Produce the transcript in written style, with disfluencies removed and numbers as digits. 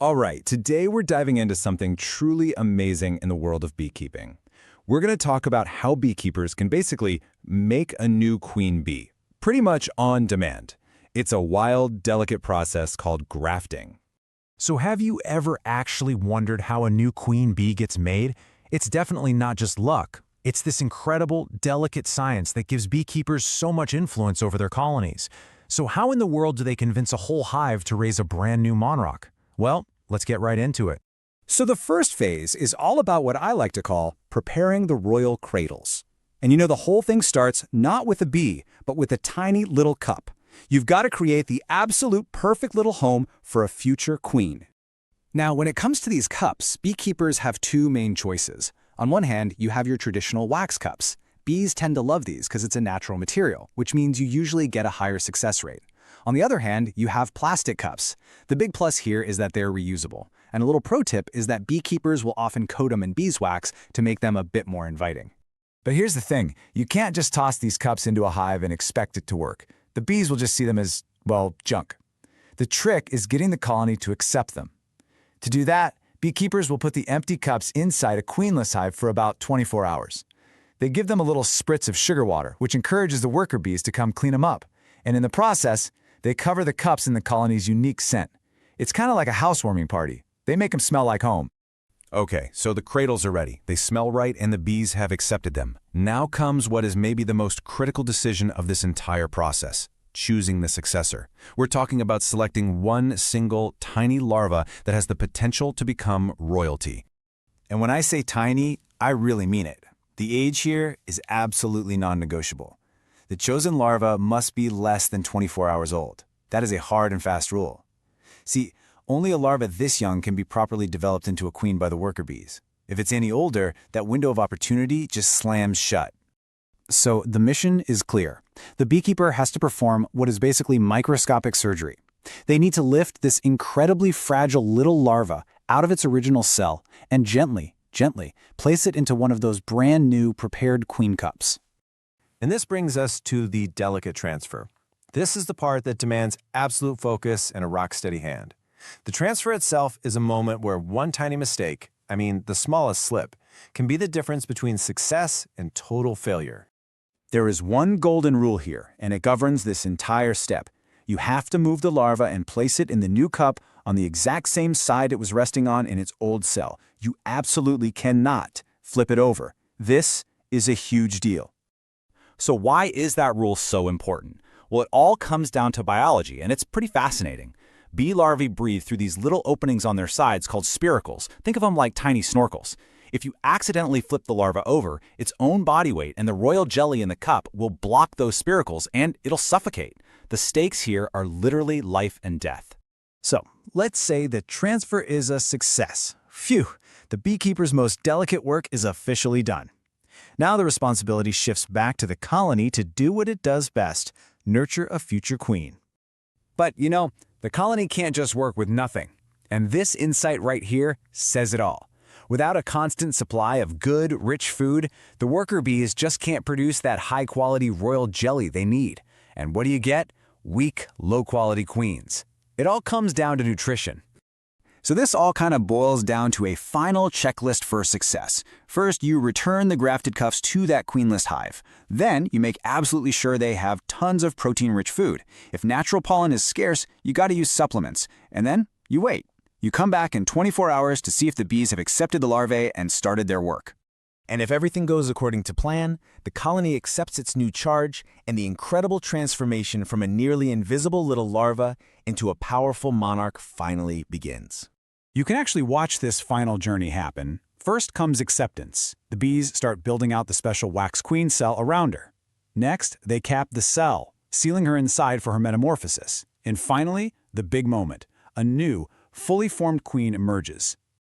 All right, today we're diving into something truly amazing in the world of beekeeping. We're going to talk about how beekeepers can basically make a new queen bee, pretty much on demand. It's a wild, delicate process called grafting. So have you ever actually wondered how a new queen bee gets made? It's definitely not just luck. It's this incredible, delicate science that gives beekeepers so much influence over their colonies. So how in the world do they convince a whole hive to raise a brand new monarch? Well, let's get right into it. So the first phase is all about what I like to call preparing the royal cradles. And the whole thing starts not with a bee, but with a tiny little cup. You've got to create the absolute perfect little home for a future queen. Now, when it comes to these cups, beekeepers have two main choices. On one hand, you have your traditional wax cups. Bees tend to love these because it's a natural material, which means you usually get a higher success rate. On the other hand, you have plastic cups. The big plus here is that they're reusable. And a little pro tip is that beekeepers will often coat them in beeswax to make them a bit more inviting. But here's the thing, you can't just toss these cups into a hive and expect it to work. The bees will just see them as, well, junk. The trick is getting the colony to accept them. To do that, beekeepers will put the empty cups inside a queenless hive for about 24 hours. They give them a little spritz of sugar water, which encourages the worker bees to come clean them up. And in the process, they cover the cups in the colony's unique scent. It's kind of like a housewarming party. They make them smell like home. Okay, so the cradles are ready. They smell right and the bees have accepted them. Now comes what is maybe the most critical decision of this entire process, choosing the successor. We're talking about selecting one single tiny larva that has the potential to become royalty. And when I say tiny, I really mean it. The age here is absolutely non-negotiable. The chosen larva must be less than 24 hours old. That is a hard and fast rule. See, only a larva this young can be properly developed into a queen by the worker bees. If it's any older, that window of opportunity just slams shut. So the mission is clear. The beekeeper has to perform what is basically microscopic surgery. They need to lift this incredibly fragile little larva out of its original cell and gently place it into one of those brand new prepared queen cups. And this brings us to the delicate transfer. This is the part that demands absolute focus and a rock-steady hand. The transfer itself is a moment where one tiny mistake, the smallest slip, can be the difference between success and total failure. There is one golden rule here, and it governs this entire step. You have to move the larva and place it in the new cup on the exact same side it was resting on in its old cell. You absolutely cannot flip it over. This is a huge deal. So why is that rule so important? Well, it all comes down to biology, and it's pretty fascinating. Bee larvae breathe through these little openings on their sides called spiracles. Think of them like tiny snorkels. If you accidentally flip the larva over, its own body weight and the royal jelly in the cup will block those spiracles and it'll suffocate. The stakes here are literally life and death. So, let's say the transfer is a success. Phew, the beekeeper's most delicate work is officially done. Now the responsibility shifts back to the colony to do what it does best, nurture a future queen. But the colony can't just work with nothing. And this insight right here says it all. Without a constant supply of good, rich food, the worker bees just can't produce that high-quality royal jelly they need. And what do you get? Weak, low-quality queens. It all comes down to nutrition. So this all kind of boils down to a final checklist for success. First, you return the grafted cups to that queenless hive. Then, you make absolutely sure they have tons of protein-rich food. If natural pollen is scarce, you got to use supplements. And then, you wait. You come back in 24 hours to see if the bees have accepted the larvae and started their work. And if everything goes according to plan, the colony accepts its new charge, and the incredible transformation from a nearly invisible little larva into a powerful monarch finally begins. You can actually watch this final journey happen. First comes acceptance. The bees start building out the special wax queen cell around her. Next, they cap the cell, sealing her inside for her metamorphosis. And finally, the big moment. A new, fully formed queen emerges.